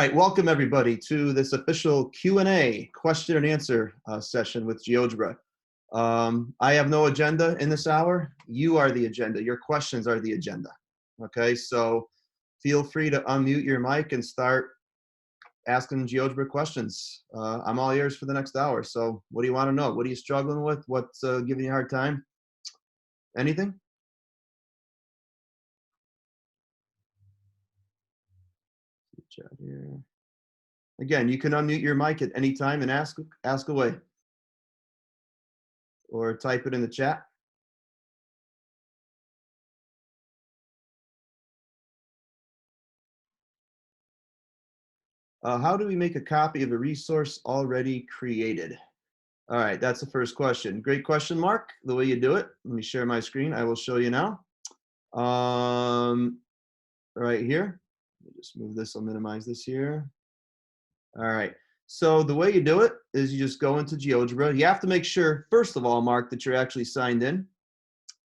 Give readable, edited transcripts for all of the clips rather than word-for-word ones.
All right, welcome everybody to this official Q&A, question and answer session with GeoGebra. I have no agenda in this hour. You are the agenda. Your questions are the agenda. Okay, so feel free to unmute your mic and start asking GeoGebra questions. I'm all ears for the next hour. So what do you want to know? What are you struggling with? What's giving you a hard time? Anything? Chat here. Again, you can unmute your mic at any time and ask away, or type it in the chat. How do we make a copy of a resource already created? All right, that's the first question. Great question, Mark. The way you do it, let me share my screen. I will show you now. Right here. Let me just move this. I'll minimize this here. All right. So the way you do it is you just go into GeoGebra. You have to make sure, first of all, Mark, that you're actually signed in,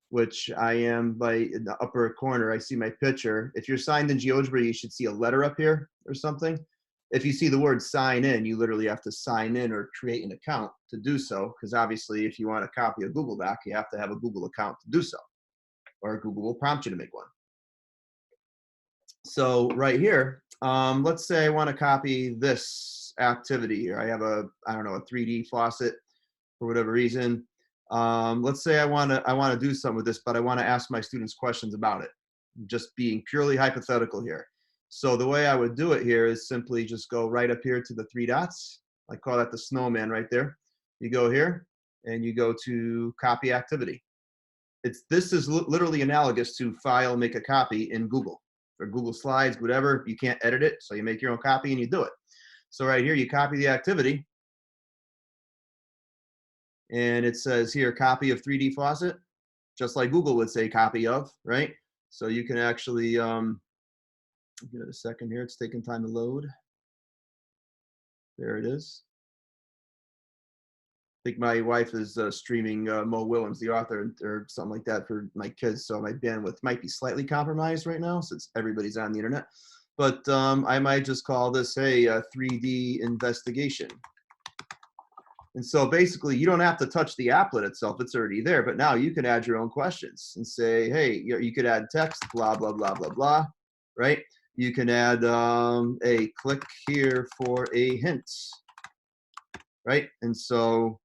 which I am in the upper corner. I see my picture. If you're signed in GeoGebra, you should see a letter up here or something. If you see the word sign in, you literally have to sign in or create an account to do so, because obviously if you want a copy of Google Doc, you have to have a Google account to do so, or Google will prompt you to make one. So right here, let's say I want to copy this activity here. I have I don't know, a 3D faucet for whatever reason. Let's say I want to do something with this, but I want to ask my students questions about it. Just being purely hypothetical here. So the way I would do it here is simply just go right up here to the three dots. I call that the snowman right there. You go here and you go to copy activity. This is literally analogous to file, make a copy in Google or Google Slides, whatever. You can't edit it, so you make your own copy and you do it. So right here, you copy the activity. And it says here, copy of 3D faucet, just like Google would say copy of, right? So you can actually, give it a second here, it's taking time to load. There it is. I think my wife is streaming Mo Willems, the author, or something like that for my kids, so my bandwidth might be slightly compromised right now since everybody's on the internet. But I might just call this, hey, 3D investigation. And so basically, you don't have to touch the applet itself. It's already there. But now you can add your own questions and say, hey, you could add text, blah, blah, blah, blah, blah, right? You can add a click here for a hint, right? And so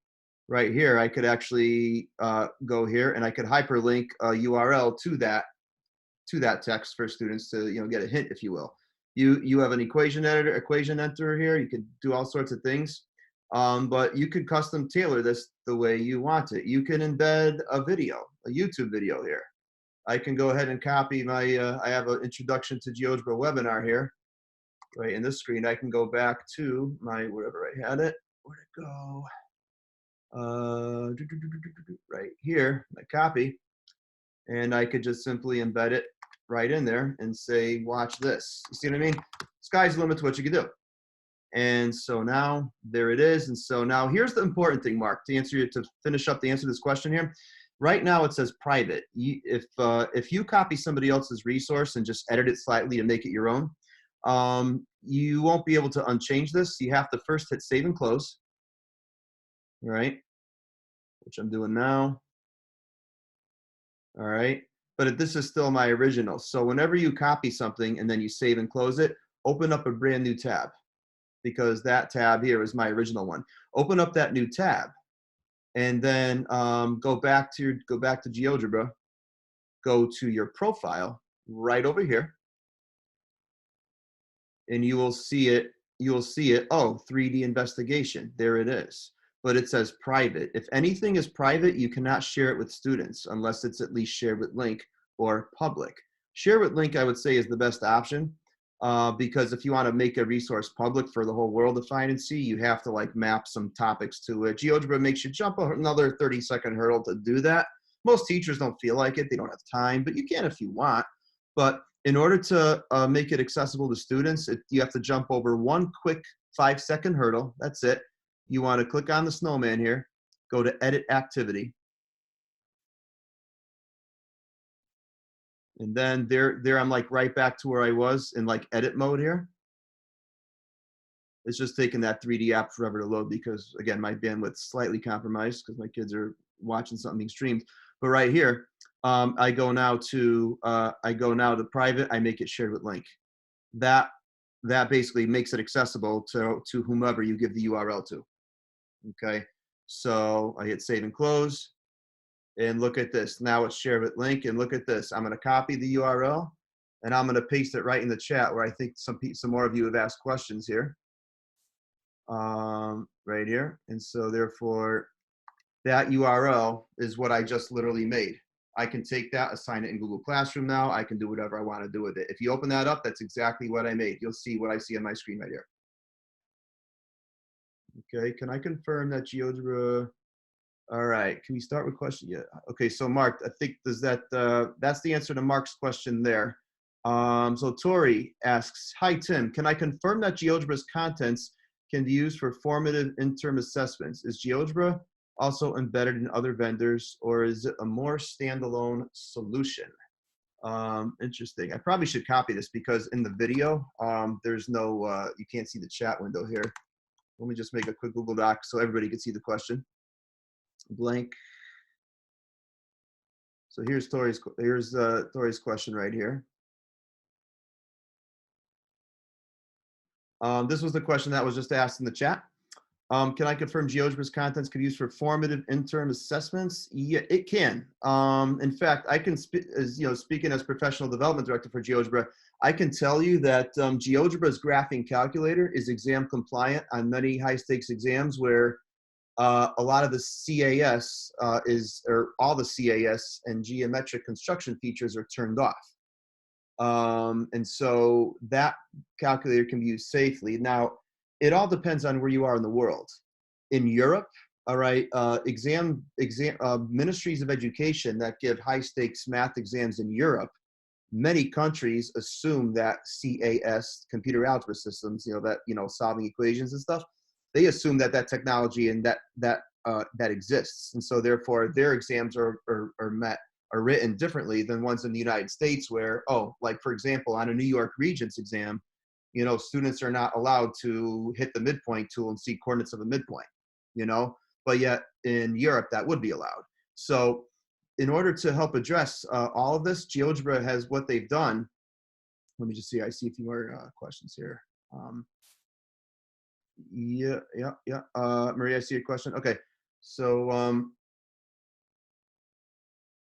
right here, I could actually go here and I could hyperlink a URL to that text for students to get a hint, if you will. You have an equation editor, equation enter here. You could do all sorts of things. But you could custom tailor this the way you want it. You can embed a video, a YouTube video here. I can go ahead and copy my, I have an introduction to GeoGebra webinar here, right in this screen. I can go back to my, wherever I had it, where'd it go? Right here, my copy. And I could just simply embed it right in there and say, watch this. You see what I mean? Sky's the limit to what you can do. And so now there it is. And so now here's the important thing, Mark, to finish up the answer to this question here. Right now it says private. If you copy somebody else's resource and just edit it slightly to make it your own, you won't be able to unchange this. You have to first hit save and close, all right? Which I'm doing now. All right, but this is still my original. So whenever you copy something and then you save and close it, open up a brand new tab, because that tab here is my original one. Open up that new tab, and then go back to GeoGebra. Go to your profile right over here, and you will see it. You will see it. Oh, 3D investigation. There it is. But it says private. If anything is private, you cannot share it with students unless it's at least shared with link or public. Share with link, I would say, is the best option. Because if you want to make a resource public for the whole world to find and see, you have to like map some topics to it. GeoGebra makes you jump another 30-second hurdle to do that. Most teachers don't feel like it. They don't have time, but you can if you want. But in order to make it accessible to students, you have to jump over one quick 5-second hurdle. That's it. You want to click on the snowman here, go to edit activity. And then there I'm like right back to where I was in like edit mode here. It's just taking that 3D app forever to load because, again, my bandwidth's slightly compromised because my kids are watching something being streamed. But right here, I go now to private. I make it shared with link. That basically makes it accessible to whomever you give the URL to. Okay, so I hit save and close, and look at this. Now it's shared with link, and look at this. I'm going to copy the URL, and I'm going to paste it right in the chat where I think some more of you have asked questions here. Right here, and so therefore that URL is what I just literally made. I can take that, assign it in Google Classroom now. I can do whatever I want to do with it. If you open that up, that's exactly what I made. You'll see what I see on my screen right here. Okay, can I confirm that GeoGebra? All right, can we start with question? Yeah. Okay, so Mark, I think that's the answer to Mark's question there. So Tori asks, hi Tim, can I confirm that GeoGebra's contents can be used for formative interim assessments? Is GeoGebra also embedded in other vendors, or is it a more standalone solution? Interesting. I probably should copy this because in the video, there's no, you can't see the chat window here. Let me just make a quick Google Doc so everybody can see the question. Blank. So here's Tori's question right here. This was the question that was just asked in the chat. Can I confirm GeoGebra's contents can be used for formative interim assessments? Yeah, it can. In fact, I can speaking as professional development director for GeoGebra, I can tell you that GeoGebra's graphing calculator is exam compliant on many high stakes exams where a lot of the CAS or all the CAS and geometric construction features are turned off. And so that calculator can be used safely. Now, it all depends on where you are in the world. In Europe, all right, ministries of education that give high stakes math exams in Europe, many countries assume that CAS, computer algebra systems, solving equations and stuff, they assume that technology and that exists. And so therefore their exams are written differently than ones in the United States where, like for example, on a New York Regents exam, students are not allowed to hit the midpoint tool and see coordinates of a midpoint, but yet in Europe that would be allowed. So in order to help address all of this, GeoGebra has what they've done. Let me just see. I see a few more questions here. Yeah. Maria, I see a question. Okay. So,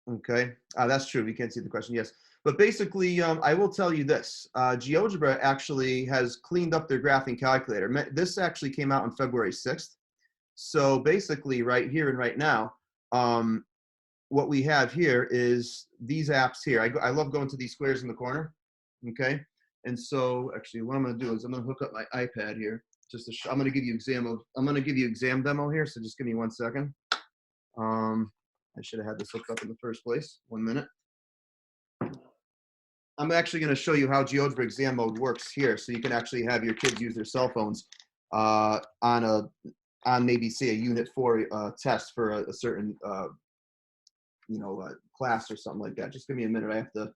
okay. That's true. We can't see the question. Yes. But basically, I will tell you this. GeoGebra actually has cleaned up their graphing calculator. This actually came out on February 6th. So basically right here and right now, what we have here is these apps here. I love going to these squares in the corner. Okay. And so actually what I'm going to do is I'm going to hook up my iPad here. I'm going to give you exam demo here. So just give me 1 second. I should have had this hooked up in the first place. 1 minute. I'm actually going to show you how GeoGebra exam mode works here. So you can actually have your kids use their cell phones on maybe say a unit 4 test for a certain, class or something like that. Just give me a minute. I have to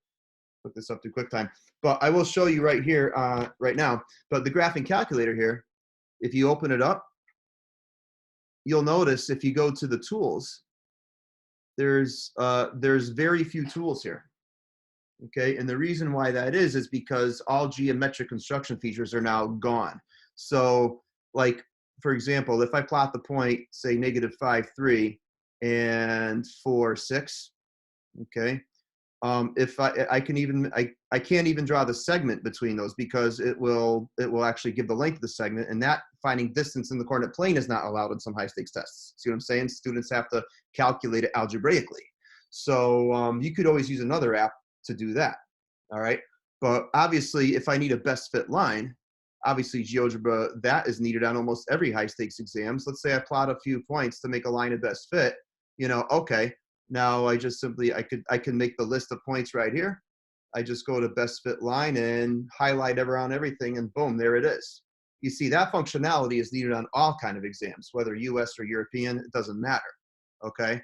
hook this up to QuickTime. But I will show you right here, right now. But the graphing calculator here, if you open it up, you'll notice if you go to the tools, there's very few tools here. Okay, and the reason why that is because all geometric construction features are now gone. So, like for example, if I plot the point, say -5, 3, and 4, 6, okay. If I can't even draw the segment between those because it will actually give the length of the segment, and that finding distance in the coordinate plane is not allowed in some high stakes tests. See what I'm saying? Students have to calculate it algebraically. So you could always use another app to do that. All right. But obviously, if I need a best fit line, obviously GeoGebra, that is needed on almost every high stakes exams. Let's say I plot a few points to make a line of best fit. Okay. Now I just simply, I can make the list of points right here. I just go to best fit line and highlight around everything, and boom, there it is. You see, that functionality is needed on all kind of exams, whether US or European, it doesn't matter. Okay.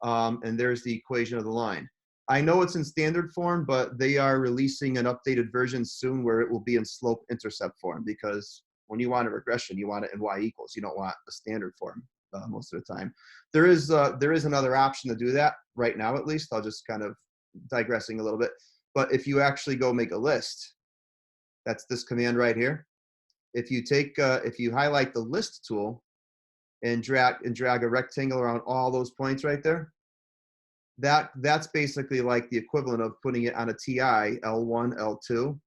And there's the equation of the line. I know it's in standard form, but they are releasing an updated version soon where it will be in slope intercept form because, When you want a regression, you want it in y equals. You don't want a standard form most of the time. There is another option to do that right now, at least. I'll just kind of digressing a little bit. But if you actually go make a list, that's this command right here. If you highlight the list tool and drag a rectangle around all those points right there, that's basically like the equivalent of putting it on a TI, L1, L2.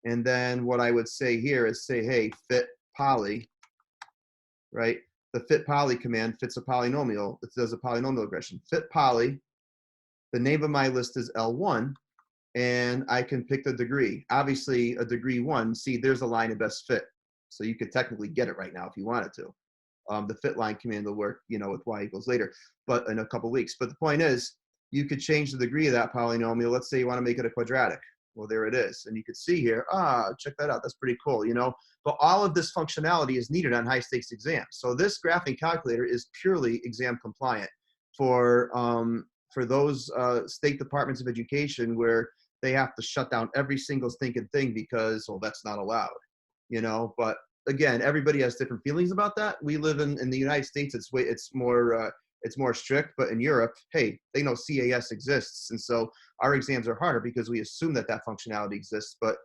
And then what I would say here is say, hey, fit poly, right? The fit poly command fits a polynomial. It does a polynomial regression. Fit poly, the name of my list is L1, and I can pick the degree. Obviously, a degree 1, see, there's a line of best fit. So you could technically get it right now if you wanted to. The fit line command will work, with y equals later, but in a couple weeks. But the point is, you could change the degree of that polynomial. Let's say you want to make it a quadratic. Well, there it is. And you could see here, check that out. That's pretty cool, But all of this functionality is needed on high stakes exams. So this graphing calculator is purely exam compliant for those state departments of education where they have to shut down every single stinking thing because, well, that's not allowed, But again, everybody has different feelings about that. We live in the United States. It's more strict, but in Europe, hey, they know CAS exists, and so our exams are harder because we assume that functionality exists. But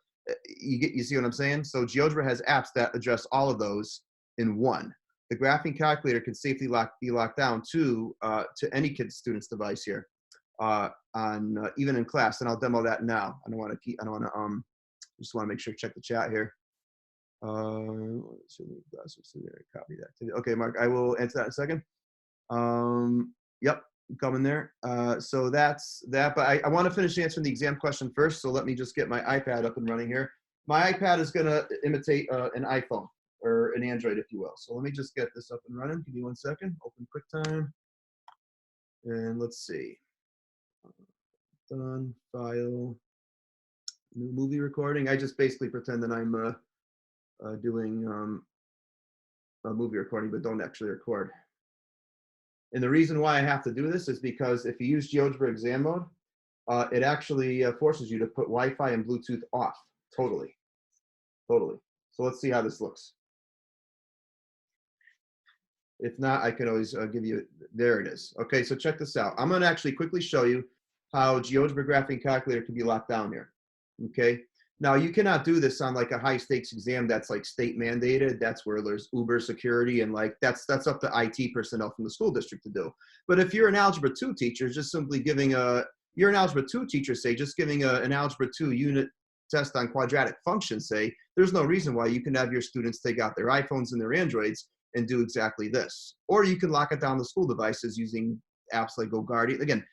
you see what I'm saying? So GeoGebra has apps that address all of those in one. The graphing calculator can safely be locked down to any student's device here, even in class. And I'll demo that now. I just want to make sure check the chat here. Copy that. Okay, Mark, I will answer that in a second. Yep, coming there. So that's that, but I want to finish answering the exam question first. So let me just get my iPad up and running here. My iPad is going to imitate an iPhone or an Android, if you will. So let me just get this up and running. Give me 1 second. Open QuickTime. And let's see. Done. File. New movie recording. I just basically pretend that I'm doing a movie recording, but don't actually record. And the reason why I have to do this is because if you use GeoGebra exam mode, it actually forces you to put Wi-Fi and Bluetooth off totally. So let's see how this looks. If not, I can always give you, there it is. Okay, so check this out. I'm going to actually quickly show you how GeoGebra graphing calculator can be locked down here. Okay, now you cannot do this on like a high stakes exam that's like state mandated. That's where there's Uber security and like that's up to IT personnel from the school district to do. But if you're an Algebra 2 teacher, just simply giving you're an Algebra 2 teacher, say, just giving an Algebra 2 unit test on quadratic functions, say, there's no reason why you can have your students take out their iPhones and their Androids and do exactly this. Or you can lock it down to school devices using apps like GoGuardian. Again,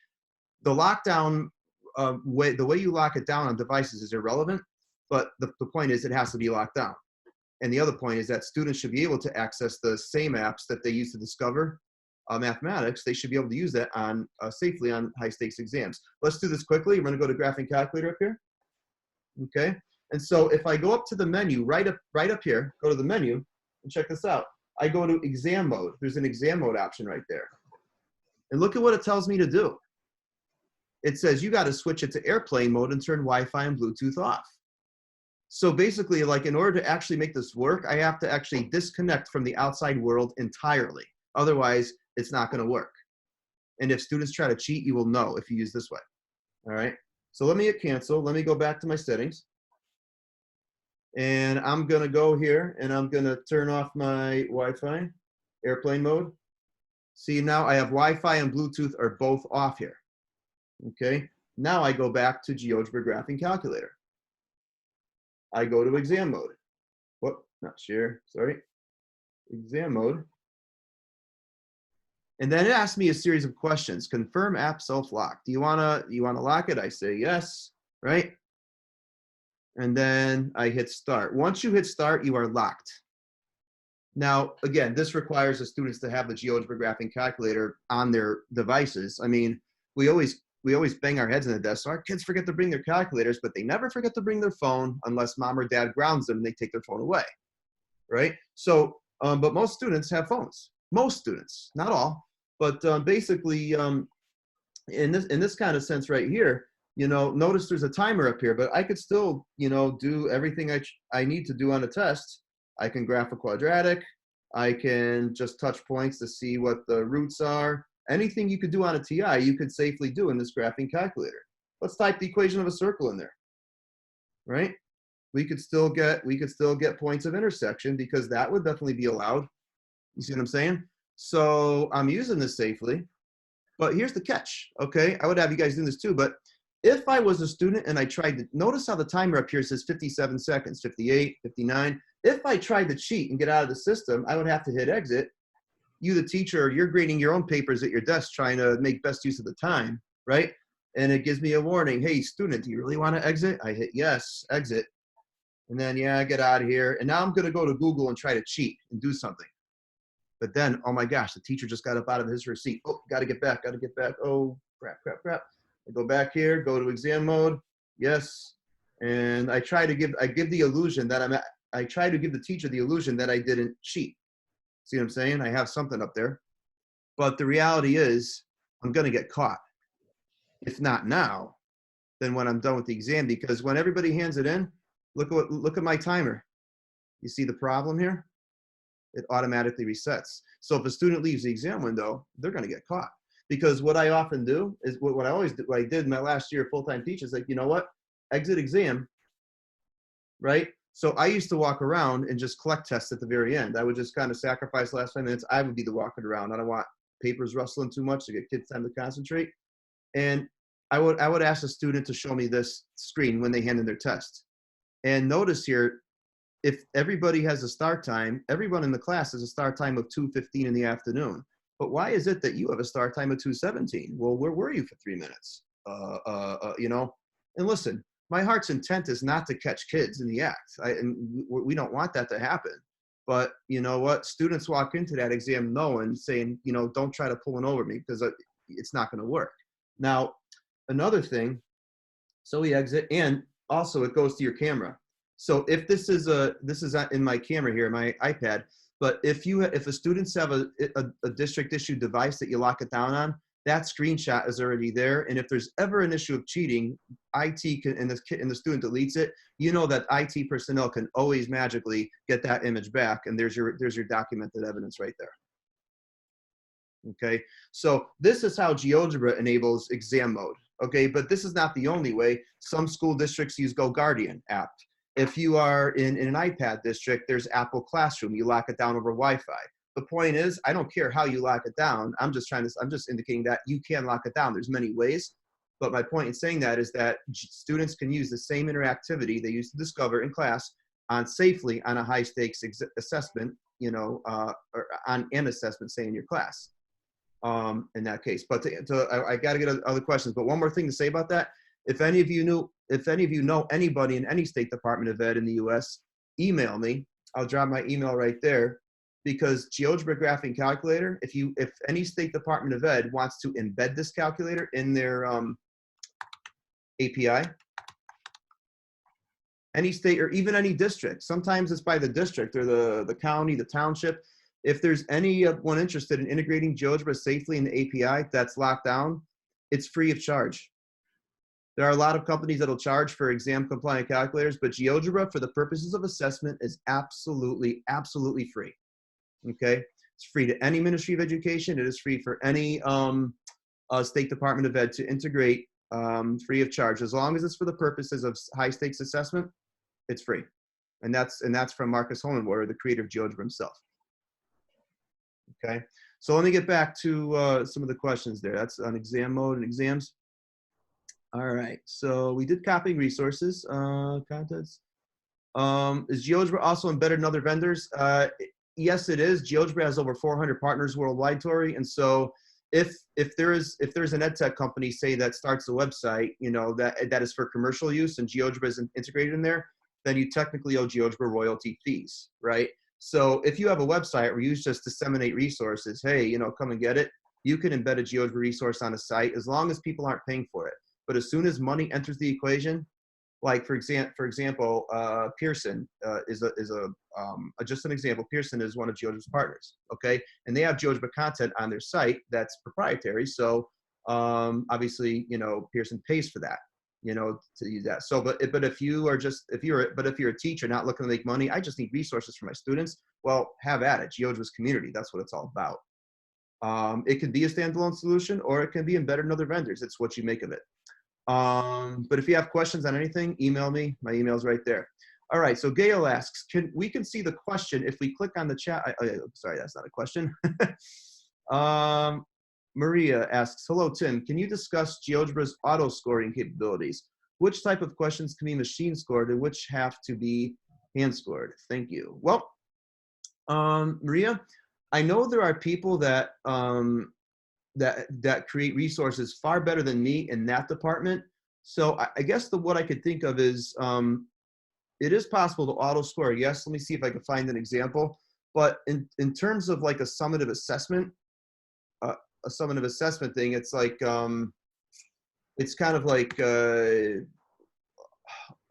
the lockdown, the way you lock it down on devices is irrelevant, but the point is it has to be locked down. And the other point is that students should be able to access the same apps that they use to discover mathematics. They should be able to use that on safely on high stakes exams. Let's do this quickly. We're going to go to graphing calculator up here. Okay. And so if I go up to the menu, right up here, go to the menu and check this out. I go to exam mode. There's an exam mode option right there. And look at what it tells me to do. It says you got to switch it to airplane mode and turn Wi-Fi and Bluetooth off. So basically, like in order to actually make this work, I have to actually disconnect from the outside world entirely. Otherwise, it's not going to work. And if students try to cheat, you will know if you use this way. All right. So let me hit cancel. Let me go back to my settings. And I'm going to go here and I'm going to turn off my Wi-Fi, airplane mode. See, now I have Wi-Fi and Bluetooth are both off here. Okay. Now I go back to GeoGebra graphing calculator. I go to exam mode. Whoop, not share, sorry. Exam mode. And then it asks me a series of questions. Confirm app self-lock. Do you wanna lock it? I say yes, right? And then I hit start. Once you hit start, you are locked. Now, again, this requires the students to have the GeoGebra graphing calculator on their devices. I mean, we always bang our heads in the desk. So our kids forget to bring their calculators, but they never forget to bring their phone unless mom or dad grounds them and they take their phone away, right? So, but most students have phones. Most students, not all, but basically, in this kind of sense right here, notice there's a timer up here, but I could still, do everything I need to do on a test I can graph a quadratic. I can just touch points to see what the roots are. Anything you could do on a TI, you could safely do in this graphing calculator. Let's type the equation of a circle in there, right? We could still get points of intersection because that would definitely be allowed. You see what I'm saying? So I'm using this safely, but here's the catch, okay? I would have you guys do this too, but if I was a student and I tried to, notice how the timer up here says 57 seconds, 58, 59. If I tried to cheat and get out of the system, I would have to hit exit. You, the teacher, you're grading your own papers at your desk trying to make best use of the time, right? And it gives me a warning, hey, student, do you really want to exit? I hit yes, exit. And then, yeah, get out of here. And now I'm going to go to Google and try to cheat and do something. But then, oh my gosh, the teacher just got up out of his or her seat. Oh, got to get back, got to get back. Oh, crap, crap, crap. I go back here, go to exam mode. Yes. And I give the illusion that I try to give the teacher the illusion that I didn't cheat. See what I'm saying? I have something up there. But the reality is I'm going to get caught. If not now, then when I'm done with the exam, because when everybody hands it in, look at my timer. You see the problem here? It automatically resets. So if a student leaves the exam window, they're going to get caught. Because what I often do is what I did in my last year of full-time teaching is like, you know what? Exit exam, right? So I used to walk around and just collect tests at the very end. I would just kind of sacrifice the last 5 minutes. I would be the walking around. I don't want papers rustling too much to get kids time to concentrate. And I would ask a student to show me this screen when they hand in their test. And notice here, if everybody has a start time, everyone in the class has a start time of 2:15 in the afternoon. But why is it that you have a start time of 2:17? Well, where were you for 3 minutes? You know, and listen, my heart's intent is not to catch kids in the act. And we don't want that to happen. But you know what? Students walk into that exam knowing, saying, you know, don't try to pull one over me because it's not going to work. Now, another thing, so we exit, and also it goes to your camera. So if this is in my camera here, my iPad, but if a students have a district issued device that you lock it down on, that screenshot is already there. And if there's ever an issue of cheating, IT can, and the student deletes it, you know that IT personnel can always magically get that image back, and there's your documented evidence right there. Okay, so this is how GeoGebra enables exam mode. Okay, but this is not the only way. Some school districts use GoGuardian app. If you are in an iPad district, there's Apple Classroom. You lock it down over Wi-Fi. The point is, I don't care how you lock it down. I'm just indicating that you can lock it down. There's many ways, but my point in saying that is that students can use the same interactivity they used to discover in class safely on a high stakes assessment, you know, or on an assessment, say in your class. In that case, but I got to get other questions. But one more thing to say about that: if any of you know anybody in any state department of ed in the U.S., email me. I'll drop my email right there, because GeoGebra Graphing Calculator. If any state department of ed wants to embed this calculator in their API, any state or even any district. Sometimes it's by the district or the county, the township. If there's anyone interested in integrating GeoGebra safely in the API that's locked down, it's free of charge. There are a lot of companies that'll charge for exam compliant calculators, but GeoGebra for the purposes of assessment is absolutely, absolutely free. Okay, it's free to any Ministry of Education. It is free for any State Department of Ed to integrate free of charge. As long as it's for the purposes of high stakes assessment, it's free. And that's from Marcus Hohenwater, the creator of GeoGebra himself. Okay, so let me get back to some of the questions there. That's on exam mode and exams. All right, so we did copying resources, contents. Is GeoGebra also embedded in other vendors? Yes, it is. GeoGebra has over 400 partners worldwide, Tori, and so if there's an ed tech company, say, that starts a website, you know, that is for commercial use and GeoGebra isn't integrated in there, then you technically owe GeoGebra royalty fees, right? So if you have a website where you just disseminate resources, hey, you know, come and get it, you can embed a GeoGebra resource on a site as long as people aren't paying for it. But as soon as money enters the equation, like for example, Pearson is just an example. Pearson is one of GeoGebra's partners, okay, and they have GeoGebra content on their site that's proprietary. So obviously, you know, Pearson pays for that. you know, to use that. So, but if you are just, if you're a teacher not looking to make money, I just need resources for my students. Well, have at it. GeoGebra's community. That's what it's all about. It could be a standalone solution, or it can be embedded in other vendors. It's what you make of it. But if you have questions on anything, email me. My email's right there. All right. So Gail asks, we can see the question if we click on the chat. Sorry, that's not a question. Maria asks, hello, Tim. Can you discuss GeoGebra's auto scoring capabilities? Which type of questions can be machine scored and which have to be hand scored? Thank you. Well, Maria, I know there are people that that create resources far better than me in that department. So I guess what I could think of is it is possible to auto score. Yes, let me see if I can find an example. But in terms of like a summative assessment thing, it's like it's kind of like I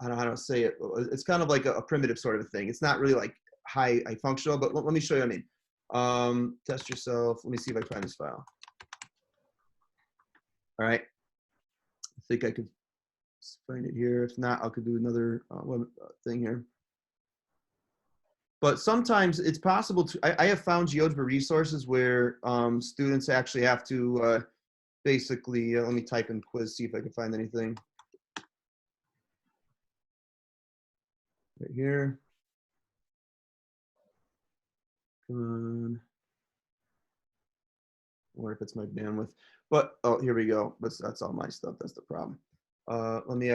don't know how to say it. It's kind of like a primitive sort of thing. It's not really like high functional, but let me show you what I mean. Test yourself. Let me see if I can find this file. All right. I think I could find it here. If not, I could do another thing here. But sometimes it's possible to, I have found GeoGebra resources where students actually have to basically, let me type in quiz, see if I can find anything. Right here. Come on. I wonder if it's my bandwidth. But, oh, here we go. That's all my stuff. That's the problem. Let me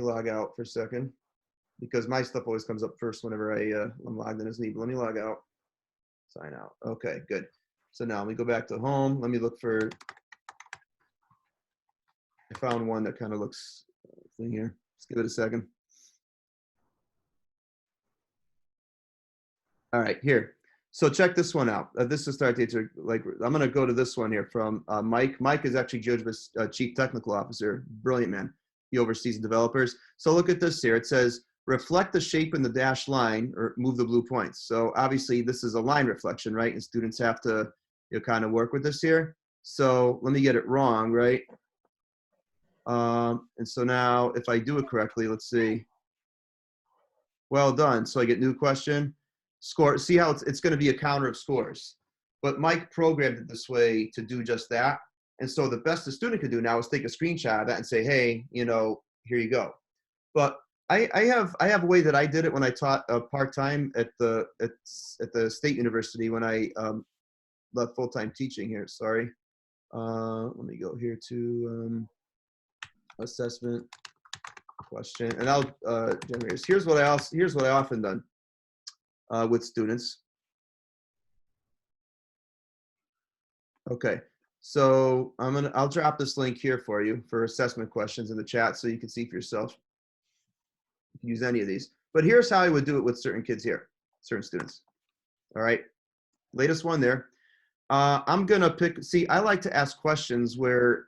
log out for a second, because my stuff always comes up first whenever I'm logged in as me. But let me log out. Sign out. Okay, good. So now let me go back to home. Let me look for, I found one that kind of looks thing here. Just give it a second. All right, here. So check this one out. This is start date. Like, I'm going to go to this one here from Mike. Mike is actually GeoGebra's chief technical officer. Brilliant man. He oversees the developers. So look at this here. It says, reflect the shape in the dashed line or move the blue points. So obviously this is a line reflection, right? And students have to kind of work with this here. So let me get it wrong, right? And so now if I do it correctly, let's see. Well done. So I get new question. Score. See how it's going to be a counter of scores. But Mike programmed it this way to do just that. And so the best the student could do now is take a screenshot of that and say, hey, here you go. But I have a way that I did it when I taught part-time at the state university when I left full-time teaching here. Sorry. Let me go here to assessment question, and I'll generate. Here's what I often done with students. Okay, so I'll drop this link here for you for assessment questions in the chat so you can see for yourself. You can use any of these. But here's how I would do it with certain kids here, certain students. All right, latest one there. I'm gonna pick, see, I like to ask questions where,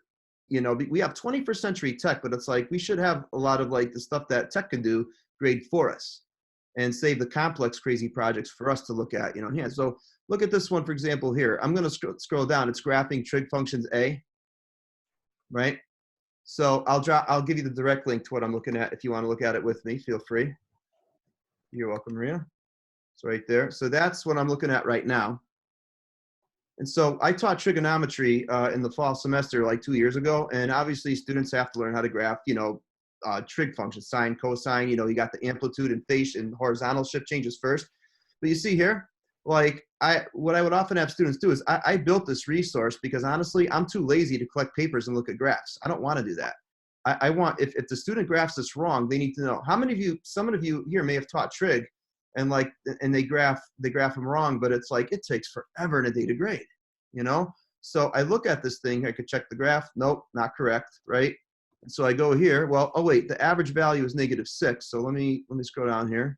we have 21st century tech, but it's like we should have a lot of like the stuff that tech can do grade for us and save the complex, crazy projects for us to look at, Yeah, so look at this one, for example, here. I'm gonna scroll down. It's graphing trig functions A, right? So I'll give you the direct link to what I'm looking at. If you want to look at it with me, feel free. You're welcome, Maria. It's right there. So that's what I'm looking at right now. And so I taught trigonometry in the fall semester like 2 years ago. And obviously students have to learn how to graph, trig functions, sine, cosine, you got the amplitude and phase and horizontal shift changes first. But you see here, like what I would often have students do is I built this resource because honestly, I'm too lazy to collect papers and look at graphs. I don't want to do that. I want, if the student graphs this wrong, they need to know. How many of you, some of you here may have taught trig and they graph them wrong, but it's like, it takes forever in a day to grade, So I look at this thing, I could check the graph. Nope, not correct, right? And so I go here, well, oh wait, the average value is -6. So let me scroll down here.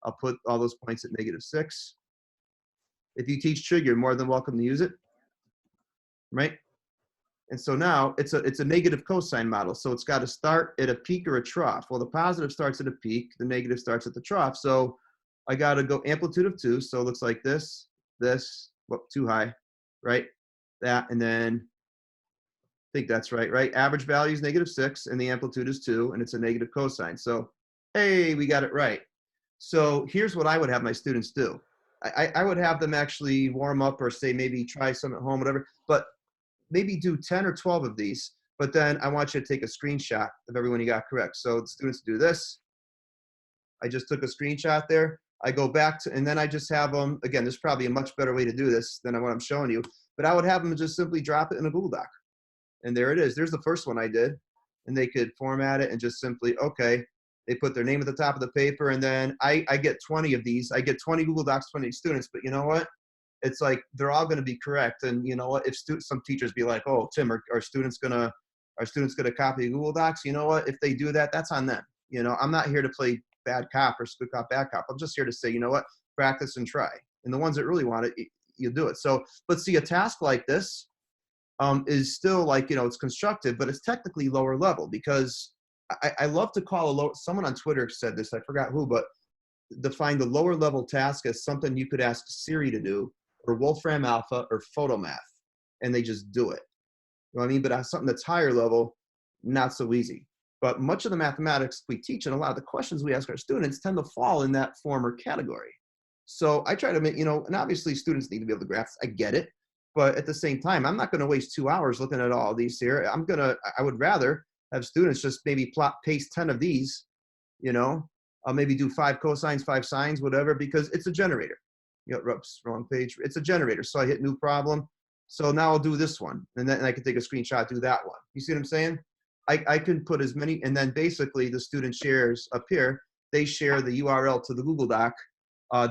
I'll put all those points at -6. If you teach trig, you're more than welcome to use it, right? And so now it's a negative cosine model. So it's got to start at a peak or a trough. Well, the positive starts at a peak, the negative starts at the trough. So I got to go amplitude of 2. So it looks like this, whoop, too high, right? That, and then think that's right, right? Average value is -6 and the amplitude is 2 and it's a negative cosine. So, hey, we got it right. So here's what I would have my students do. I would have them actually warm up or say maybe try some at home, whatever, but maybe do 10 or 12 of these. But then I want you to take a screenshot of everyone you got correct. So the students do this. I just took a screenshot there. I go back to, and then I just have them, again, there's probably a much better way to do this than what I'm showing you, but I would have them just simply drop it in a Google Doc. And there it is. There's the first one I did. And they could format it and just simply, okay, they put their name at the top of the paper. And then I get 20 of these. I get 20 Google Docs, 20 students. But you know what? It's like they're all going to be correct. And you know what? If some teachers be like, oh, Tim, are students gonna copy Google Docs? You know what? If they do that, that's on them. You know, I'm not here to play bad cop or good cop, bad cop. I'm just here to say, you know what? Practice and try. And the ones that really want it, you do it. So, but see, a task like this, is still like, you know, it's constructive, but it's technically lower level because I love to call someone on Twitter said this, I forgot who, but define the lower level task as something you could ask Siri to do or Wolfram Alpha or Photomath, and they just do it. You know what I mean? But something that's higher level, not so easy. But much of the mathematics we teach and a lot of the questions we ask our students tend to fall in that former category. So I try to make, you know, and obviously students need to be able to graph. I get it. But at the same time, I'm not going to waste 2 hours looking at all these here. I would rather have students just maybe paste 10 of these, you know, I'll maybe do 5 cosines, 5 sines, whatever, because it's a generator. You know, oops, wrong page. It's a generator. So I hit new problem. So now I'll do this one. And then I can take a screenshot, do that one. You see what I'm saying? I can put as many, and then basically the student shares up here, they share the URL to the Google Doc.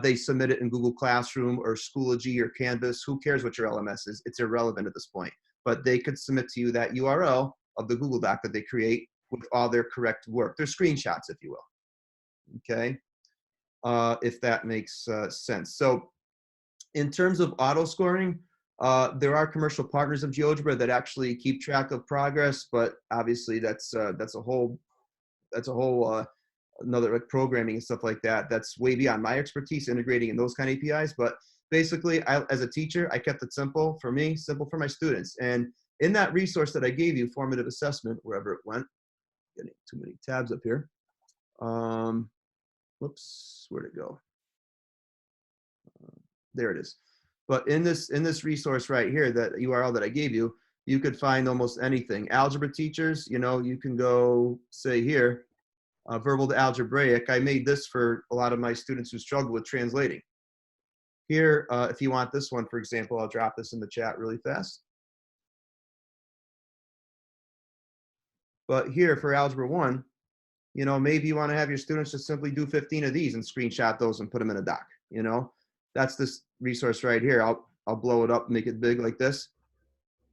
They submit it in Google Classroom or Schoology or Canvas. Who cares what your LMS is? It's irrelevant at this point. But they could submit to you that URL of the Google Doc that they create with all their correct work. They're screenshots, if you will. Okay, if that makes sense. So in terms of auto scoring, there are commercial partners of GeoGebra that actually keep track of progress, but obviously that's a whole another like programming and stuff like that. That's way beyond my expertise integrating in those kind of APIs. But basically, as a teacher, I kept it simple for me, simple for my students. And in that resource that I gave you, formative assessment, wherever it went, getting too many tabs up here. Whoops, where'd it go? There it is. But in this resource right here, that URL that I gave you, you could find almost anything. Algebra teachers, you know, you can go say here, verbal to algebraic. I made this for a lot of my students who struggle with translating. Here, if you want this one, for example, I'll drop this in the chat really fast. But here for Algebra 1, you know, maybe you want to have your students just simply do 15 of these and screenshot those and put them in a doc, you know. That's this resource right here. I'll blow it up, make it big like this.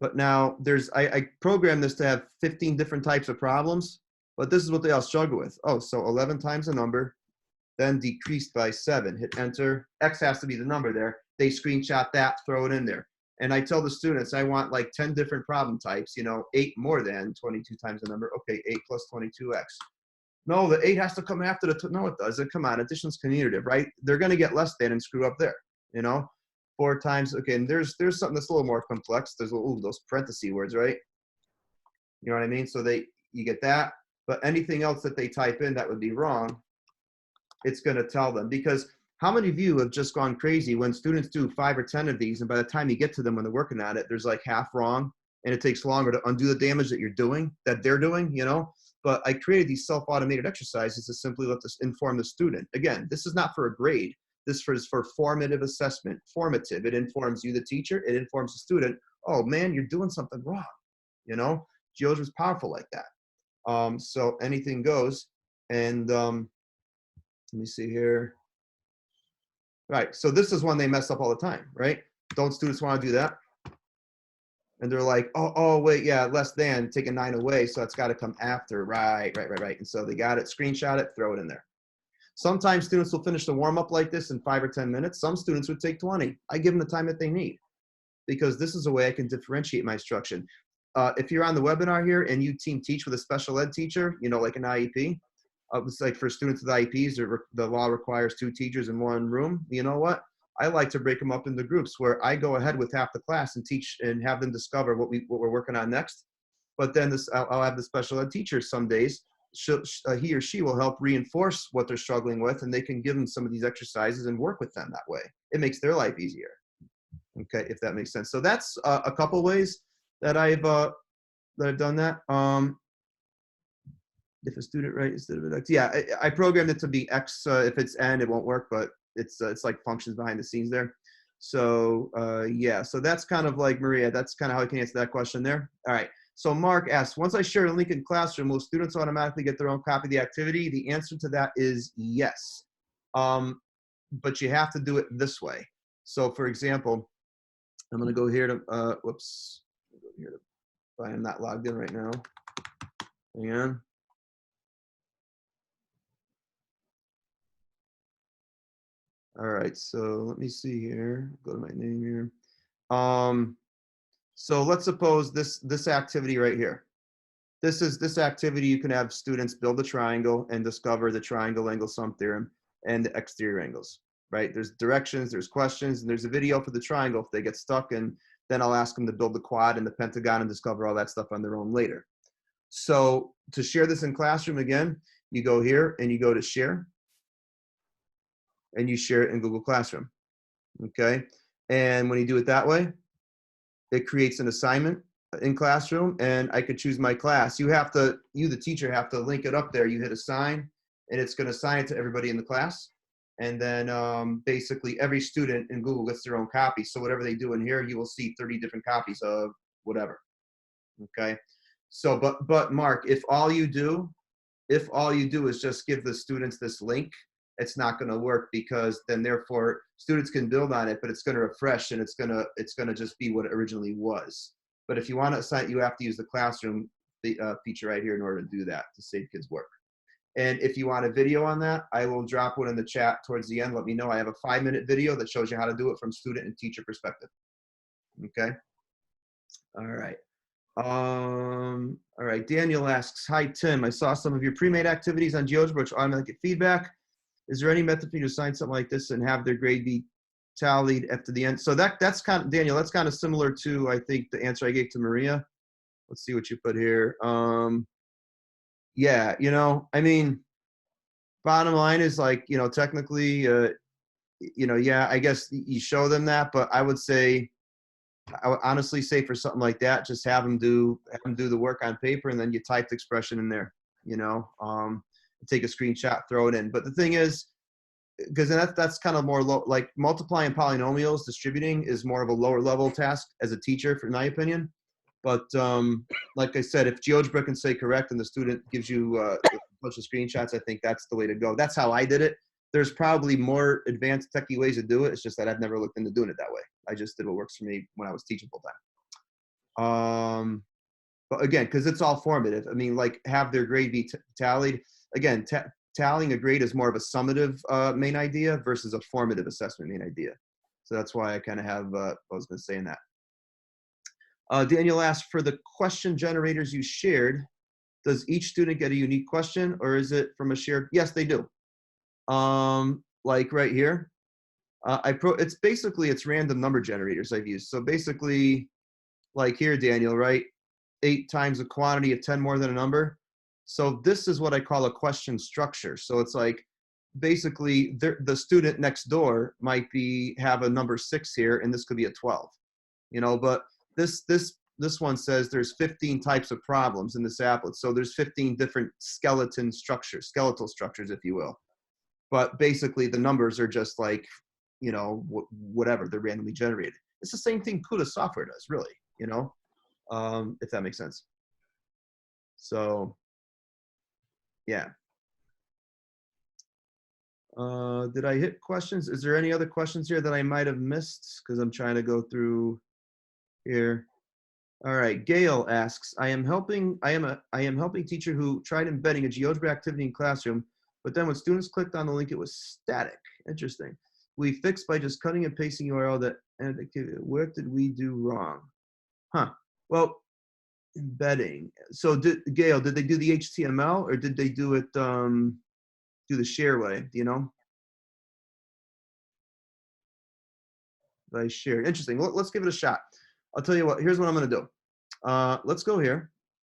But now I programmed this to have 15 different types of problems, but this is what they all struggle with. Oh, so 11 times a number, then decreased by 7, hit enter. X has to be the number there. They screenshot that, throw it in there. And I tell the students, I want like 10 different problem types, you know, 8 more than 22 times the number. Okay, 8 plus 22x. No, the 8 has to come after the, no, it doesn't. Come on, addition's commutative, right? They're going to get less than and screw up there, you know? 4 times, okay, and there's something that's a little more complex. There's those parenthesis words, right? You know what I mean? So you get that, but anything else that they type in that would be wrong, it's going to tell them. Because how many of you have just gone crazy when students do 5 or 10 of these, and by the time you get to them when they're working on it, there's like half wrong, and it takes longer to undo the damage that they're doing, you know? But I created these self-automated exercises to simply let this inform the student. Again, this is not for a grade. This is for formative assessment. Formative, it informs you, the teacher, it informs the student. Oh man, you're doing something wrong. You know, GeoGebra is powerful like that. So anything goes. And let me see here. Right, so this is one they mess up all the time, right? Don't students want to do that? And they're like, oh, wait, yeah, less than, take a 9 away, so it's got to come after, right. And so they got it, screenshot it, throw it in there. Sometimes students will finish the warm-up like this in 5 or 10 minutes. Some students would take 20. I give them the time that they need because this is a way I can differentiate my instruction. If you're on the webinar here and you team teach with a special ed teacher, you know, like an IEP, it's like for students with IEPs, the law requires 2 teachers in 1 room. You know what? I like to break them up into groups where I go ahead with half the class and teach and have them discover what we're working on next. But then I'll have the special ed teacher some days. He or she will help reinforce what they're struggling with, and they can give them some of these exercises and work with them that way. It makes their life easier. Okay, if that makes sense. So that's a couple ways that I've done that. If a student, right, instead of an X, yeah, I programmed it to be X. If it's N, it won't work, but it's like functions behind the scenes there. So yeah, so that's kind of like, Maria, that's kind of how I can answer that question there. All right. So Mark asks, once I share a link in Classroom, will students automatically get their own copy of the activity? The answer to that is yes. But you have to do it this way. So for example, I'm going to go here to, whoops, go here to, I'm not logged in right now. Hang on. All right, so let me see here. Go to my name here. So let's suppose this activity right here. This activity, you can have students build a triangle and discover the triangle angle sum theorem and the exterior angles, right? There's directions, there's questions, and there's a video for the triangle if they get stuck, and then I'll ask them to build the quad and the pentagon and discover all that stuff on their own later. So to share this in Classroom, again, you go here and you go to share, and you share it in Google Classroom, okay? And when you do it that way, it creates an assignment in Classroom, and I could choose my class. You, the teacher, have to link it up there. You hit assign, and it's going to assign it to everybody in the class. And then basically every student in Google gets their own copy. So whatever they do in here, you will see 30 different copies of whatever. Okay. So, but Mark, if all you do is just give the students this link, it's not going to work, because then therefore students can build on it, but it's going to refresh, and it's going to just be what it originally was. But if you want to assign, you have to use the Classroom feature right here in order to do that, to save kids work. And if you want a video on that, I will drop one in the chat towards the end. Let me know. I have a 5-minute video that shows you how to do it from student and teacher perspective. Okay. All right. All right. Daniel asks, hi, Tim. I saw some of your pre-made activities on GeoGebra, which automatically get feedback. Is there any method for you to assign something like this and have their grade be tallied after the end? So that's kind of, Daniel, that's kind of similar to, I think, the answer I gave to Maria. Let's see what you put here. Yeah, I mean, bottom line is, like, technically, yeah, I guess you show them that, but I would honestly say for something like that, just have them do the work on paper, and then you type the expression in there, take a screenshot, throw it in. But the thing is, because that's kind of more like multiplying polynomials, distributing is more of a lower level task as a teacher, in my opinion. But like I said, if GeoGebra can say correct and the student gives you a bunch of screenshots, I think that's the way to go. That's how I did it. There's probably more advanced techie ways to do it. It's just that I've never looked into doing it that way. I just did what works for me when I was teaching full time. But again, because it's all formative. I mean, like, have their grade be tallied. Again, tallying a grade is more of a summative main idea versus a formative assessment main idea. So that's why I kind of have, I was going to say in that. Daniel asked, for the question generators you shared, does each student get a unique question, or is it from a shared? Yes, they do. Like right here, it's random number generators I've used. So basically, like here, Daniel, right? 8 times a quantity of 10 more than a number. So this is what I call a question structure. So it's like, basically, the student next door might have a number 6 here, and this could be a 12. But this one says there's 15 types of problems in this applet. So there's 15 different skeletal structures, if you will. But basically the numbers are just like, whatever, they're randomly generated. It's the same thing CUDA software does, really, if that makes sense. So, yeah. Did I hit questions? Is there any other questions here that I might have missed? Because I'm trying to go through here. All right, Gail asks, I am helping teacher who tried embedding a GeoGebra activity in classroom, but then when students clicked on the link, it was static. Interesting. We fixed by just cutting and pasting URL that and activity. What did we do wrong? Huh. Well, embedding. So Gail, did they do the HTML, or did they do it do the share way? Do you know? I shared. Interesting. Let's give it a shot. I'll tell you what. Here's what I'm going to do. Let's go here.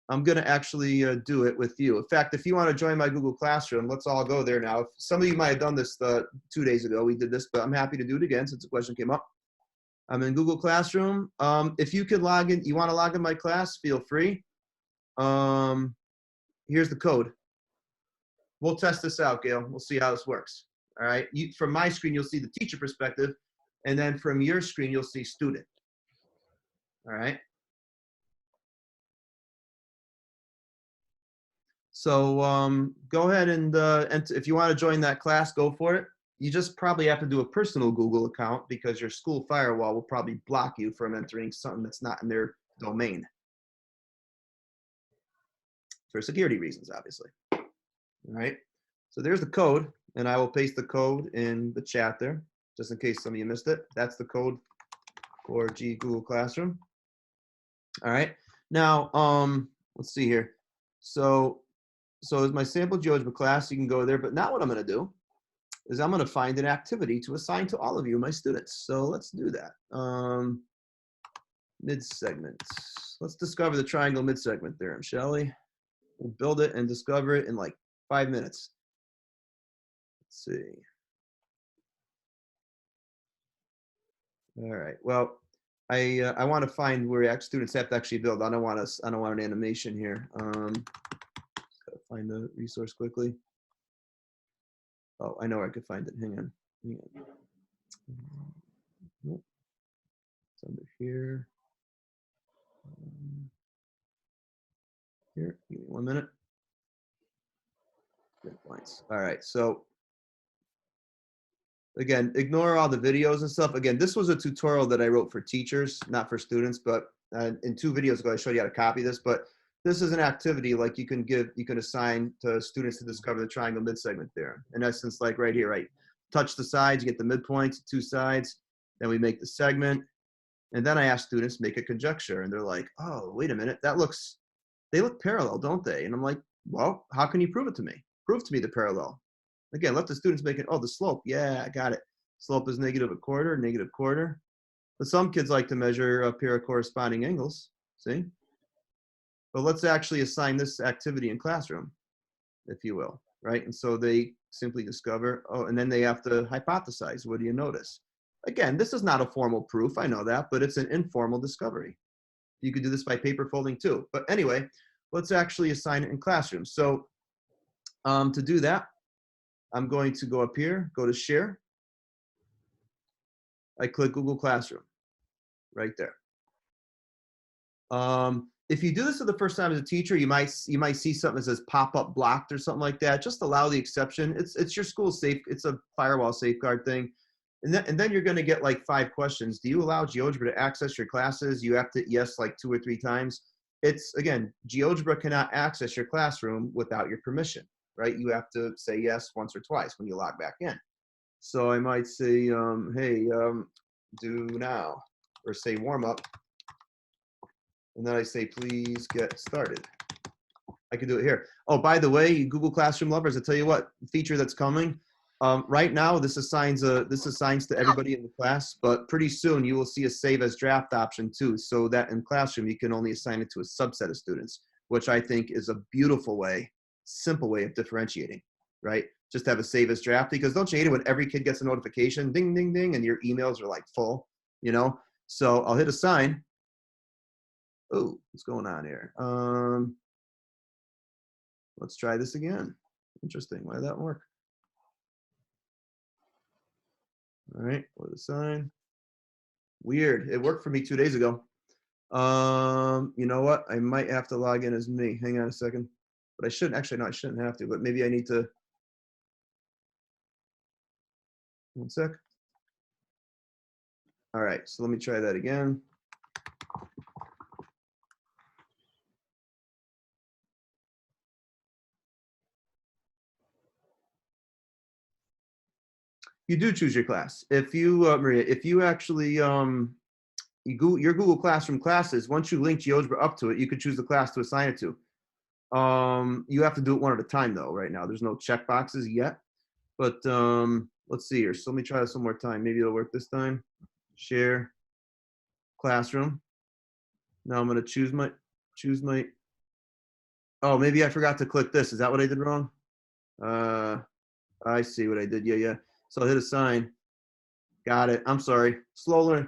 I'm going to actually do it with you. In fact, if you want to join my Google Classroom, let's all go there now. Some of you might have done this 2 days ago. We did this, but I'm happy to do it again since the question came up. I'm in Google Classroom. If you could log in, you want to log in my class, feel free. Here's the code. We'll test this out, Gail. We'll see how this works. All right. From my screen, you'll see the teacher perspective. And then from your screen, you'll see student. All right. So go ahead and if you want to join that class, go for it. You just probably have to do a personal Google account because your school firewall will probably block you from entering something that's not in their domain. For security reasons, obviously. All right. So there's the code, and I will paste the code in the chat there, just in case some of you missed it. That's the code for Google Classroom. All right. Now, let's see here. So as my sample GeoGebra class, you can go there, but now what I'm going to do is I'm going to find an activity to assign to all of you, my students. So let's do that. Mid-segment. Let's discover the triangle mid-segment theorem, shall we? We'll build it and discover it in like 5 minutes. Let's see. All right. Well, I want to find where students have to actually build. I don't want an animation here. Gotta find the resource quickly. Oh, I know where I could find it. Hang on. Nope. It's under here. Here, give me 1 minute. Good points. All right. So again, ignore all the videos and stuff. Again, this was a tutorial that I wrote for teachers, not for students, but in 2 videos ago, I showed you how to copy this, but this is an activity like you can assign to students to discover the triangle mid-segment theorem. In essence, like right here, right? Touch the sides, you get the midpoints, 2 sides, then we make the segment. And then I ask students to make a conjecture, and they're like, oh, wait a minute, they look parallel, don't they? And I'm like, well, how can you prove it to me? Prove to me the parallel. Again, let the students make it, oh, the slope, yeah, I got it. Slope is -1/4, -1/4. But some kids like to measure a pair of corresponding angles, see? But let's actually assign this activity in classroom, if you will, right? And so they simply discover, oh, and then they have to hypothesize, what do you notice? Again, this is not a formal proof, I know that, but it's an informal discovery. You could do this by paper folding too. But anyway, let's actually assign it in classroom. So to do that, I'm going to go up here, go to share. I click Google Classroom right there. If you do this for the first time as a teacher, you might see something that says pop-up blocked or something like that. Just allow the exception. It's your school safe. It's a firewall safeguard thing. And then you're going to get like 5 questions. Do you allow GeoGebra to access your classes? You have to yes like 2 or 3 times. It's, again, GeoGebra cannot access your classroom without your permission, right? You have to say yes once or twice when you log back in. So I might say, hey, do now, or say warm up. And then I say, please get started. I can do it here. Oh, by the way, Google Classroom lovers, I tell you what, feature that's coming. Right now, this assigns to everybody in the class, but pretty soon you will see a save as draft option too, so that in Classroom you can only assign it to a subset of students, which I think is a beautiful way, simple way of differentiating, right? Just have a save as draft, because don't you hate it when every kid gets a notification, ding, ding, ding, and your emails are like full, you know? So I'll hit assign. Oh, what's going on here? Let's try this again. Interesting. Why did that work? All right, with a sign. Weird. It worked for me 2 days ago. You know what? I might have to log in as me. Hang on a second. But I shouldn't. Actually, no, I shouldn't have to. But maybe I need to. 1 sec. All right. So let me try that again. You do choose your class. If you, Maria, if you actually, your Google Classroom classes, once you link GeoGebra up to it, you can choose the class to assign it to. You have to do it one at a time though, right now. There's no check boxes yet, but let's see here. So let me try this one more time. Maybe it'll work this time. Share classroom. Now I'm going to choose my Oh, maybe I forgot to click this. Is that what I did wrong? Uh, I see what I did. Yeah, yeah. So I'll hit assign. Got it. I'm sorry. Slow learn.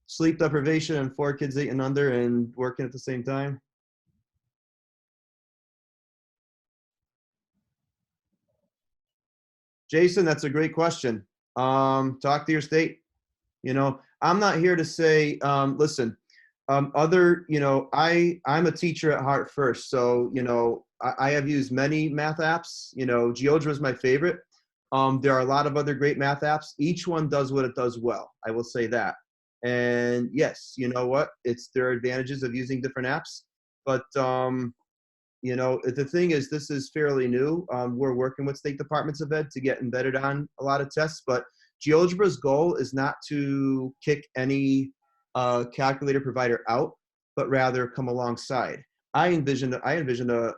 Sleep deprivation and 4 kids 8 and under and working at the same time. Jason, that's a great question. Talk to your state. You know, I'm not here to say, listen, I'm a teacher at heart first. So, I have used many math apps. GeoGebra is my favorite. There are a lot of other great math apps. Each one does what it does well. I will say that. And yes, you know what? There are advantages of using different apps, but the thing is, this is fairly new. We're working with state departments of ed to get embedded on a lot of tests, but GeoGebra's goal is not to kick any calculator provider out, but rather come alongside. I envision a